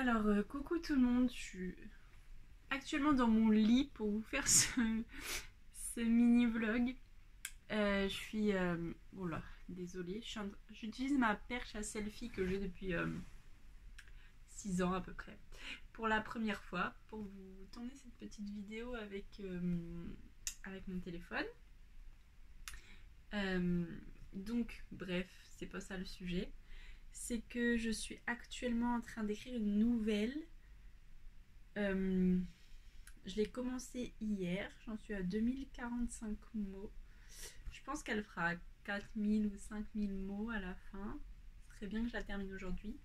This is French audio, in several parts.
Alors, coucou tout le monde, je suis actuellement dans mon lit pour vous faire ce mini vlog. Je suis. Oh là, désolée, j'utilise ma perche à selfie que j'ai depuis 6 ans à peu près. Pour la première fois, pour vous tourner cette petite vidéo avec mon téléphone. Euh, donc, bref, c'est pas ça le sujet. C'est que je suis actuellement en train d'écrire une nouvelle. Euh, je l'ai commencé hier, j'en suis à 2045 mots. Je pense qu'elle fera 4000 ou 5000 mots à la fin. Ce serait bien que je la termine aujourd'hui.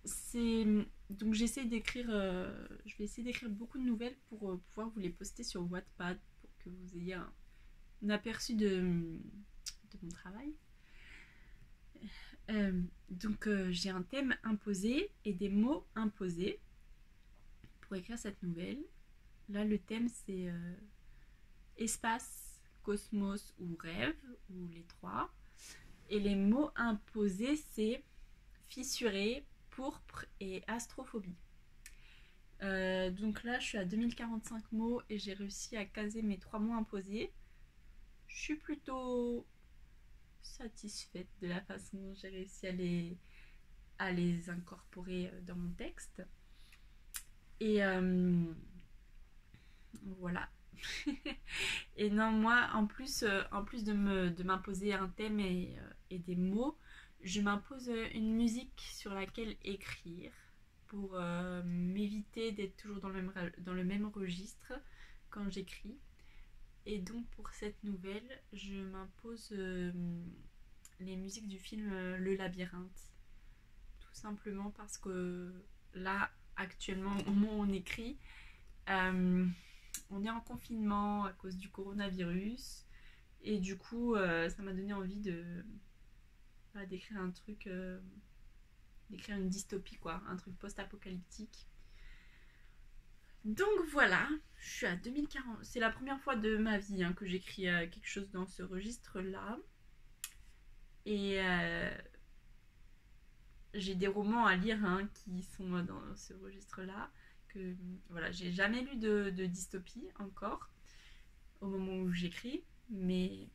C'est donc j'essaie d'écrire, je vais essayer d'écrire beaucoup de nouvelles pour pouvoir vous les poster sur Wattpad pour que vous ayez un aperçu de mon travail. J'ai un thème imposé et des mots imposés pour écrire cette nouvelle. Là, le thème, c'est espace, cosmos ou rêve, ou les trois. Et les mots imposés, c'est fissuré, pourpre et astrophobie. Donc là, je suis à 2045 mots et j'ai réussi à caser mes 3 mots imposés. Je suis plutôt satisfaite de la façon dont j'ai réussi à les incorporer dans mon texte. Et voilà. Et non, moi, en plus de m'imposer un thème et des mots, je m'impose une musique sur laquelle écrire pour m'éviter d'être toujours dans le même registre quand j'écris. Et donc, pour cette nouvelle, je m'impose les musiques du film Le Labyrinthe. Tout simplement parce que là, actuellement, au moment où on écrit, euh, on est en confinement à cause du coronavirus et du coup ça m'a donné envie d'écrire un truc, d'écrire une dystopie quoi, un truc post-apocalyptique. Donc voilà, je suis à 2040, c'est la première fois de ma vie que j'écris quelque chose dans ce registre là et j'ai des romans à lire qui sont dans ce registre là que voilà, j'ai jamais lu de dystopie encore au moment où j'écris, mais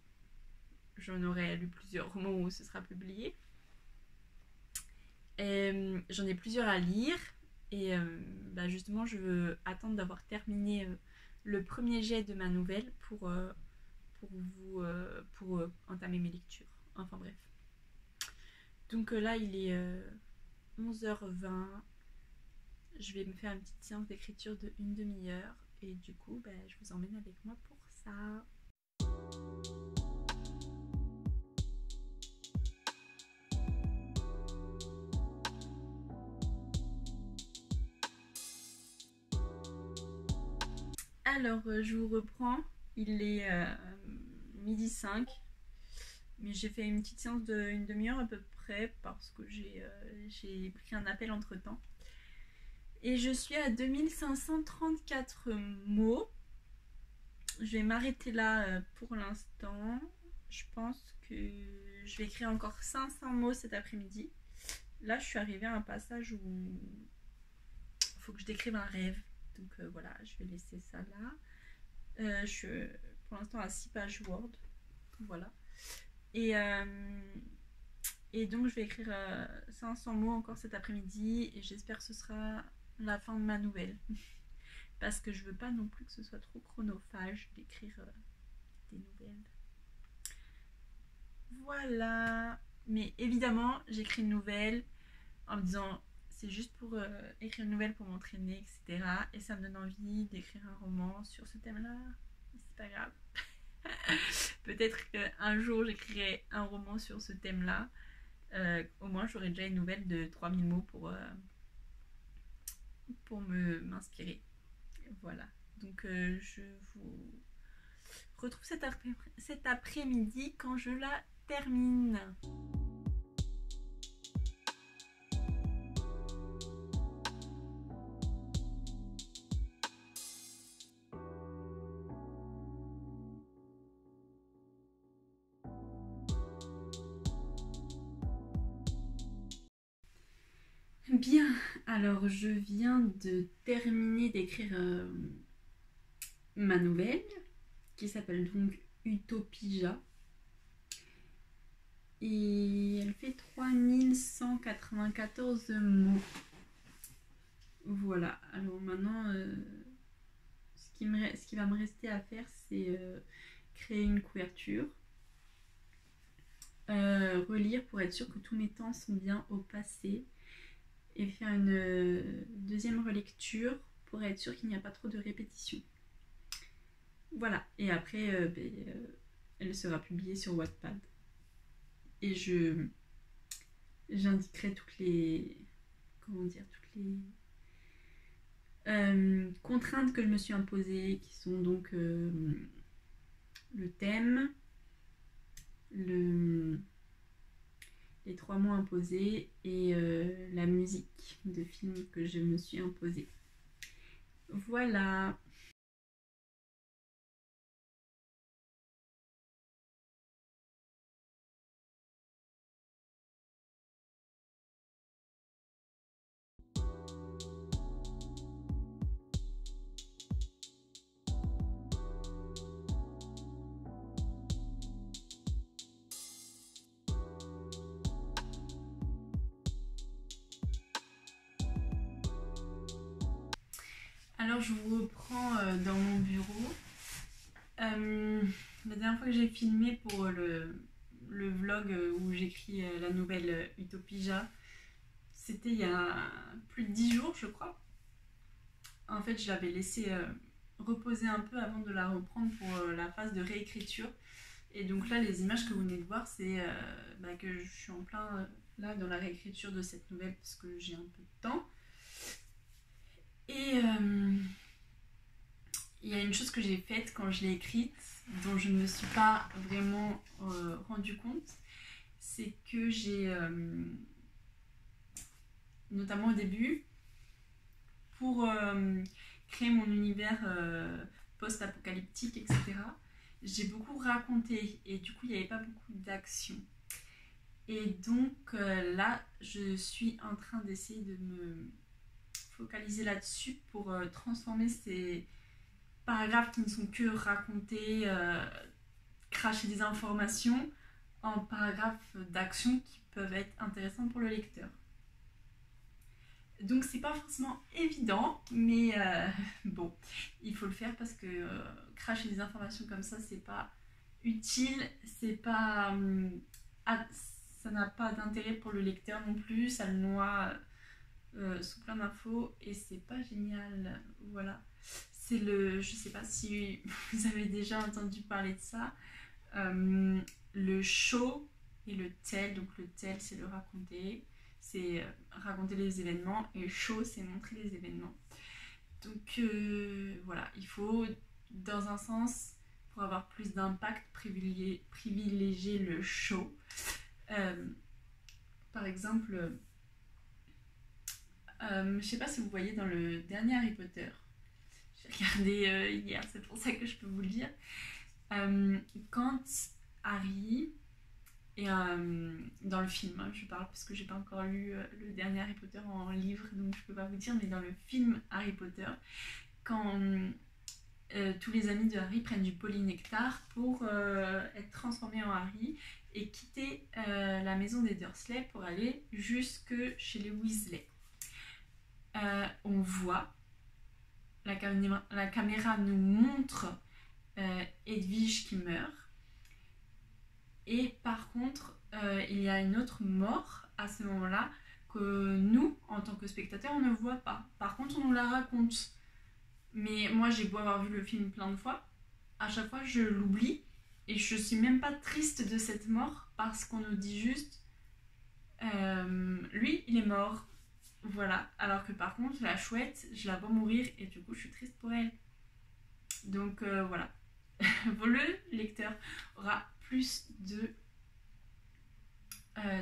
j'en aurai lu plusieurs au moment où ce sera publié. J'en ai plusieurs à lire et justement je veux attendre d'avoir terminé le premier jet de ma nouvelle pour entamer mes lectures. Enfin bref. Donc là il est 11h20. Je vais me faire une petite séance d'écriture de une demi-heure et du coup je vous emmène avec moi pour ça. Alors, je vous reprends. Il est midi 5. Mais j'ai fait une petite séance d'une demi-heure à peu près parce que j'ai pris un appel entre temps. Et je suis à 2534 mots. Je vais m'arrêter là pour l'instant. Je pense que je vais écrire encore 500 mots cet après-midi. Là, je suis arrivée à un passage où il faut que je décrive un rêve. Donc voilà, je vais laisser ça là. Je suis pour l'instant à 6 pages Word. Voilà. Et, et donc je vais écrire 500 mots encore cet après-midi et j'espère que ce sera la fin de ma nouvelle. Parce que je veux pas non plus que ce soit trop chronophage d'écrire des nouvelles. Voilà. Mais évidemment, j'écris une nouvelle en me disant c'est juste pour écrire une nouvelle pour m'entraîner, etc. Et ça me donne envie d'écrire un roman sur ce thème-là. C'est pas grave. Peut-être qu'un jour j'écrirai un roman sur ce thème-là. Au moins j'aurai déjà une nouvelle de 3000 mots pour m'inspirer. Voilà. Donc je vous retrouve cet après-midi quand je la termine. Bien, alors je viens de terminer d'écrire ma nouvelle qui s'appelle donc Utopija et elle fait 3194 mots. Voilà, alors maintenant ce qui va me rester à faire c'est créer une couverture, relire pour être sûr que tous mes temps sont bien au passé et faire une deuxième relecture pour être sûr qu'il n'y a pas trop de répétitions. Voilà, et après elle sera publiée sur Wattpad et j'indiquerai toutes les contraintes que je me suis imposées qui sont donc le thème, les 3 mots imposés et la musique de film que je me suis imposée. Voilà. Alors je vous reprends dans mon bureau. La dernière fois que j'ai filmé pour le vlog où j'écris la nouvelle Utopija, c'était il y a plus de 10 jours je crois. En fait je l'avais laissé reposer un peu avant de la reprendre pour la phase de réécriture. Et donc là les images que vous venez de voir c'est que je suis en plein là dans la réécriture de cette nouvelle parce que j'ai un peu de temps. Et il y a une chose que j'ai faite quand je l'ai écrite, dont je ne me suis pas vraiment rendu compte, c'est que j'ai, notamment au début, pour créer mon univers post-apocalyptique, etc., j'ai beaucoup raconté et du coup il n'y avait pas beaucoup d'action. Et donc là, je suis en train d'essayer de me focaliser là-dessus pour transformer ces paragraphes qui ne sont que raconter, cracher des informations en paragraphes d'action qui peuvent être intéressants pour le lecteur. Donc c'est pas forcément évident, mais bon, il faut le faire parce que cracher des informations comme ça, c'est pas utile, c'est pas ça n'a pas d'intérêt pour le lecteur non plus, ça le noie sous plein d'infos et c'est pas génial. Voilà. C'est je sais pas si vous avez déjà entendu parler de ça, le show et le tell. Donc le tell c'est le raconter, c'est raconter les événements, et show c'est montrer les événements. Donc voilà, il faut dans un sens, pour avoir plus d'impact, privilégier le show. Par exemple, je sais pas si vous voyez dans le dernier Harry Potter, j'ai regardé hier, c'est pour ça que je peux vous le dire. Quand Harry est dans le film, hein, je parle parce que j'ai pas encore lu le dernier Harry Potter en livre, donc je peux pas vous dire, mais dans le film Harry Potter, quand tous les amis de Harry prennent du polynectar pour être transformés en Harry et quitter la maison des Dursley pour aller jusque chez les Weasley. On voit, la caméra nous montre Edwige qui meurt, et par contre il y a une autre mort à ce moment-là que nous, en tant que spectateurs, on ne voit pas. Par contre on nous la raconte, mais moi j'ai beau avoir vu le film plein de fois, à chaque fois je l'oublie et je suis même pas triste de cette mort parce qu'on nous dit juste lui il est mort. Voilà, alors que par contre la chouette, je la vois mourir et du coup je suis triste pour elle. Donc voilà, le lecteur aura plus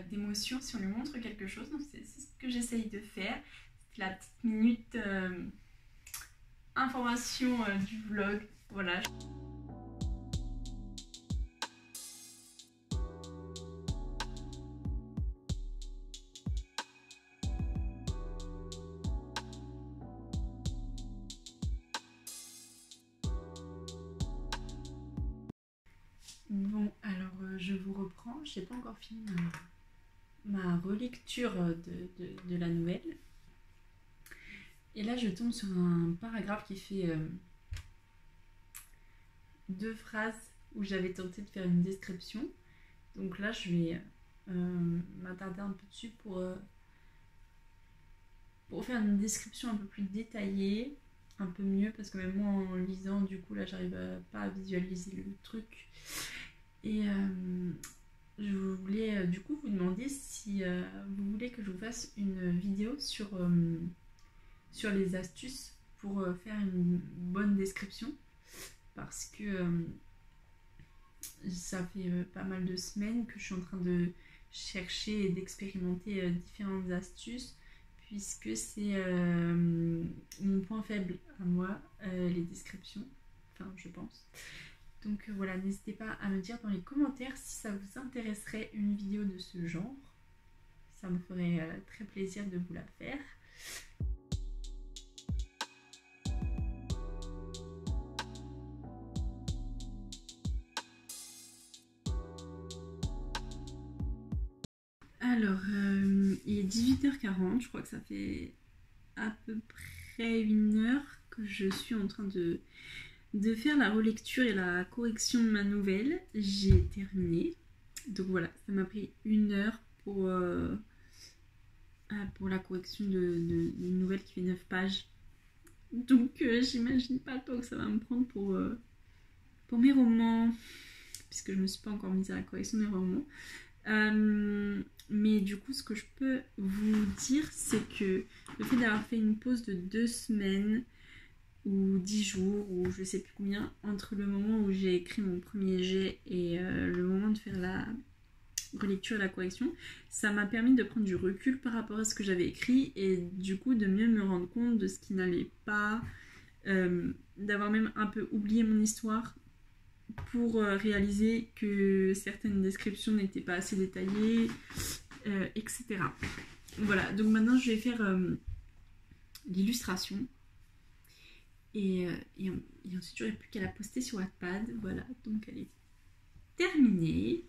d'émotion si on lui montre quelque chose. Donc c'est ce que j'essaye de faire. C'est la petite minute information du vlog. Voilà. je vous reprends. Je n'ai pas encore fini ma relecture de la nouvelle. Et là, je tombe sur un paragraphe qui fait 2 phrases où j'avais tenté de faire une description. Donc là, je vais m'attarder un peu dessus pour faire une description un peu plus détaillée, un peu mieux, parce que même moi en lisant, du coup là j'arrive pas à visualiser le truc. Et je voulais du coup vous demander si vous voulez que je vous fasse une vidéo sur les astuces pour faire une bonne description, parce que ça fait pas mal de semaines que je suis en train de chercher et d'expérimenter différentes astuces, puisque c'est mon point faible à moi, les descriptions, enfin je pense. Donc voilà, n'hésitez pas à me dire dans les commentaires si ça vous intéresserait une vidéo de ce genre. Ça me ferait très plaisir de vous la faire. Alors, il est 18h40, je crois que ça fait à peu près 1 heure que je suis en train de faire la relecture et la correction de ma nouvelle. J'ai terminé. Donc voilà, ça m'a pris 1 heure pour la correction d'une nouvelle qui fait 9 pages. Donc j'imagine pas le temps que ça va me prendre pour mes romans, puisque je me suis pas encore mise à la correction de mes romans. Mais du coup, ce que je peux vous dire, c'est que le fait d'avoir fait une pause de 2 semaines ou 10 jours, ou je sais plus combien, entre le moment où j'ai écrit mon premier jet et le moment de faire la relecture et la correction, ça m'a permis de prendre du recul par rapport à ce que j'avais écrit, et du coup de mieux me rendre compte de ce qui n'allait pas, d'avoir même un peu oublié mon histoire pour réaliser que certaines descriptions n'étaient pas assez détaillées, etc. Voilà, donc maintenant je vais faire l'illustration. Et ensuite j'aurais plus qu'à la poster sur Wattpad. Voilà, donc elle est terminée.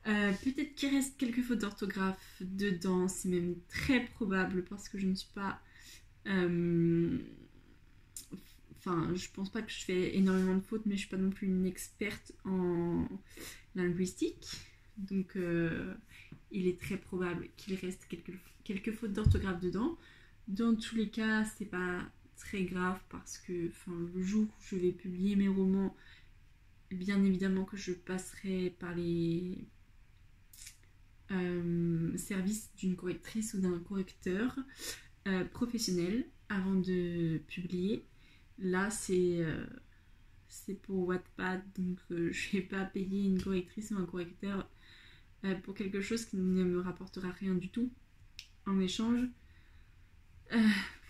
Peut-être qu'il reste quelques fautes d'orthographe dedans, c'est même très probable parce que je ne suis pas... Enfin, je pense pas que je fais énormément de fautes, mais je suis pas non plus une experte en linguistique. Donc il est très probable qu'il reste quelques fautes d'orthographe dedans. Dans tous les cas, c'est pas très grave parce que le jour où je vais publier mes romans, bien évidemment que je passerai par les services d'une correctrice ou d'un correcteur professionnel avant de publier. Là c'est pour Wattpad, donc je vais pas payer une correctrice ou un correcteur pour quelque chose qui ne me rapportera rien du tout en échange.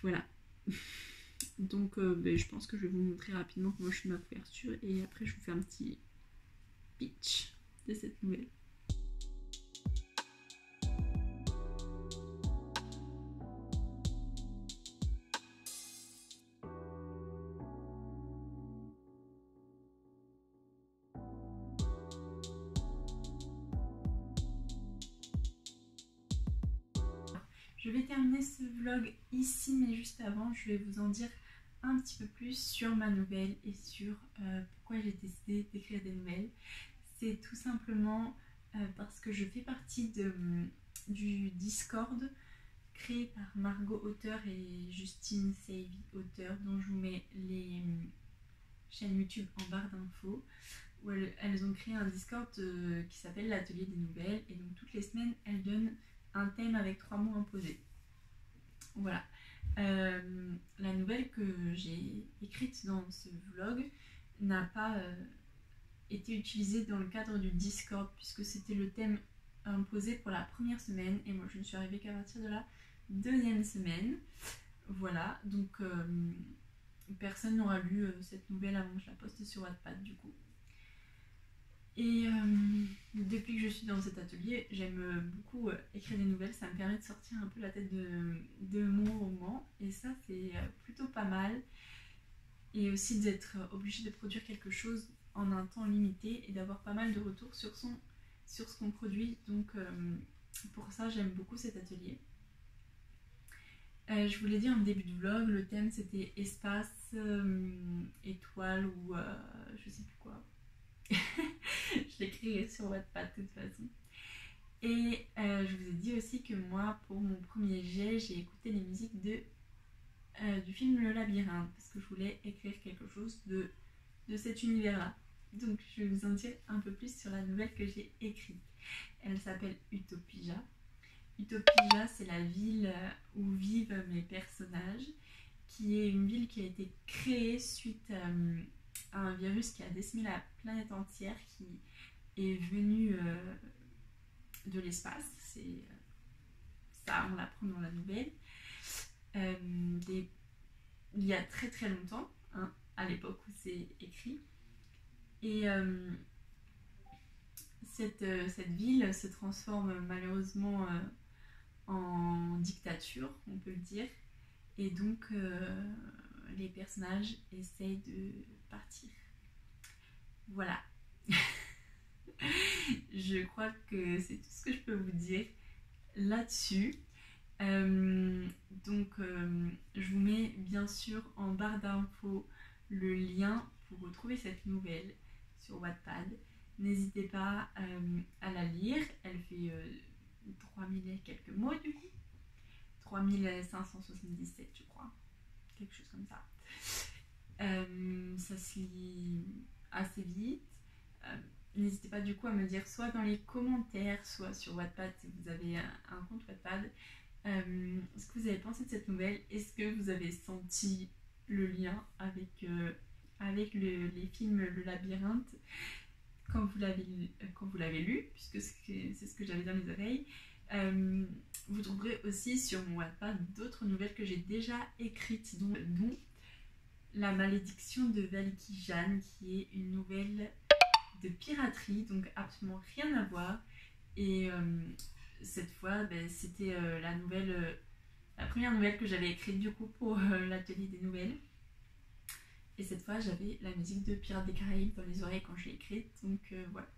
Voilà. Donc je pense que je vais vous montrer rapidement comment je fais ma couverture et après je vous fais un petit pitch de cette nouvelle. Je vais terminer ce vlog ici, mais juste avant, je vais vous en dire un petit peu plus sur ma nouvelle et sur pourquoi j'ai décidé d'écrire des nouvelles. C'est tout simplement parce que je fais partie du Discord créé par Margot auteur et Justine Savy auteur, dont je vous mets les chaînes YouTube en barre d'infos, où elles ont créé un Discord qui s'appelle l'Atelier des Nouvelles, et donc toutes les semaines elles donnent un thème avec 3 mots imposés. Voilà. La nouvelle que j'ai écrite dans ce vlog n'a pas été utilisée dans le cadre du Discord, puisque c'était le thème imposé pour la première semaine, et moi je ne suis arrivée qu'à partir de la 2e semaine. Voilà, donc personne n'aura lu cette nouvelle avant que je la poste sur Wattpad du coup. Et depuis que je suis dans cet atelier, j'aime beaucoup écrire des nouvelles, ça me permet de sortir un peu la tête de mon roman, et ça c'est plutôt pas mal. Et aussi d'être obligé de produire quelque chose en un temps limité et d'avoir pas mal de retours sur sur ce qu'on produit. Donc pour ça j'aime beaucoup cet atelier. Je vous l'ai dit en début de vlog, le thème c'était espace, étoile ou je sais plus quoi. Je l'écrirai sur Wattpad de toute façon. Et je vous ai dit aussi que moi, pour mon premier jet, j'ai écouté les musiques du film Le Labyrinthe, parce que je voulais écrire quelque chose de cet univers-là. Donc je vais vous en dire un peu plus sur la nouvelle que j'ai écrite. Elle s'appelle Utopija. Utopija, c'est la ville où vivent mes personnages, qui est une ville qui a été créée suite à un virus qui a décimé la planète entière, qui est venu de l'espace. C'est ça, on l'apprend dans la nouvelle. Il y a très très longtemps, hein, à l'époque où c'est écrit. Et cette ville se transforme malheureusement en dictature, on peut le dire. Et donc les personnages essayent de partir. Voilà. Je crois que c'est tout ce que je peux vous dire là-dessus. Donc je vous mets bien sûr en barre d'infos le lien pour retrouver cette nouvelle sur Wattpad. N'hésitez pas à la lire. Elle fait 3000 et quelques mots du coup. 3577 je crois. Quelque chose comme ça. Ça se lit assez vite. N'hésitez pas du coup à me dire soit dans les commentaires, soit sur Wattpad si vous avez un compte Wattpad, ce que vous avez pensé de cette nouvelle. Est-ce que vous avez senti le lien avec les films Le Labyrinthe quand vous l'avez lu, puisque c'est ce que j'avais dans les oreilles. Vous trouverez aussi sur mon Wattpad d'autres nouvelles que j'ai déjà écrites, dont La Malédiction de Valiki Jeanne, qui est une nouvelle de piraterie, donc absolument rien à voir. Et cette fois, c'était la première nouvelle que j'avais écrite du coup pour l'atelier des nouvelles. Et cette fois, j'avais la musique de Pirates des Caraïbes dans les oreilles quand je l'ai écrite, donc voilà.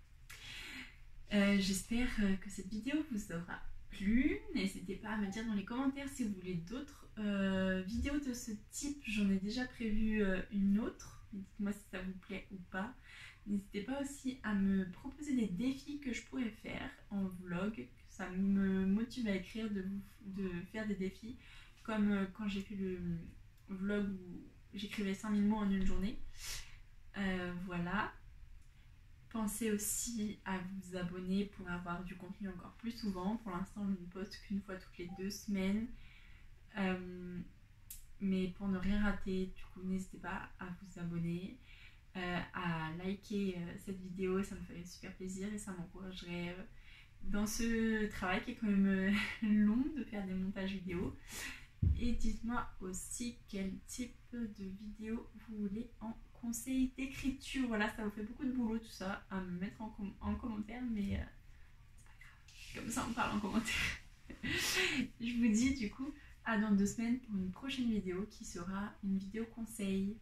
J'espère que cette vidéo vous aura plu. N'hésitez pas à me dire dans les commentaires si vous voulez d'autres vidéos de ce type. J'en ai déjà prévu une autre. Dites-moi si ça vous plaît ou pas. N'hésitez pas aussi à me proposer des défis que je pourrais faire en vlog. Ça me motive à écrire, de faire des défis. Comme quand j'ai fait le vlog où j'écrivais 5000 mots en une journée. Voilà. Pensez aussi à vous abonner pour avoir du contenu encore plus souvent. Pour l'instant, je ne poste qu'une fois toutes les 2 semaines. Mais pour ne rien rater, du coup, n'hésitez pas à vous abonner, à liker cette vidéo. Ça me ferait super plaisir et ça m'encouragerait dans ce travail qui est quand même long de faire des montages vidéo. Et dites-moi aussi quel type de vidéo vous voulez en conseil d'écriture. Voilà, ça vous fait beaucoup de boulot tout ça à me mettre en commentaire, mais c'est pas grave, comme ça on parle en commentaire. Je vous dis du coup à dans 2 semaines pour une prochaine vidéo qui sera une vidéo conseil.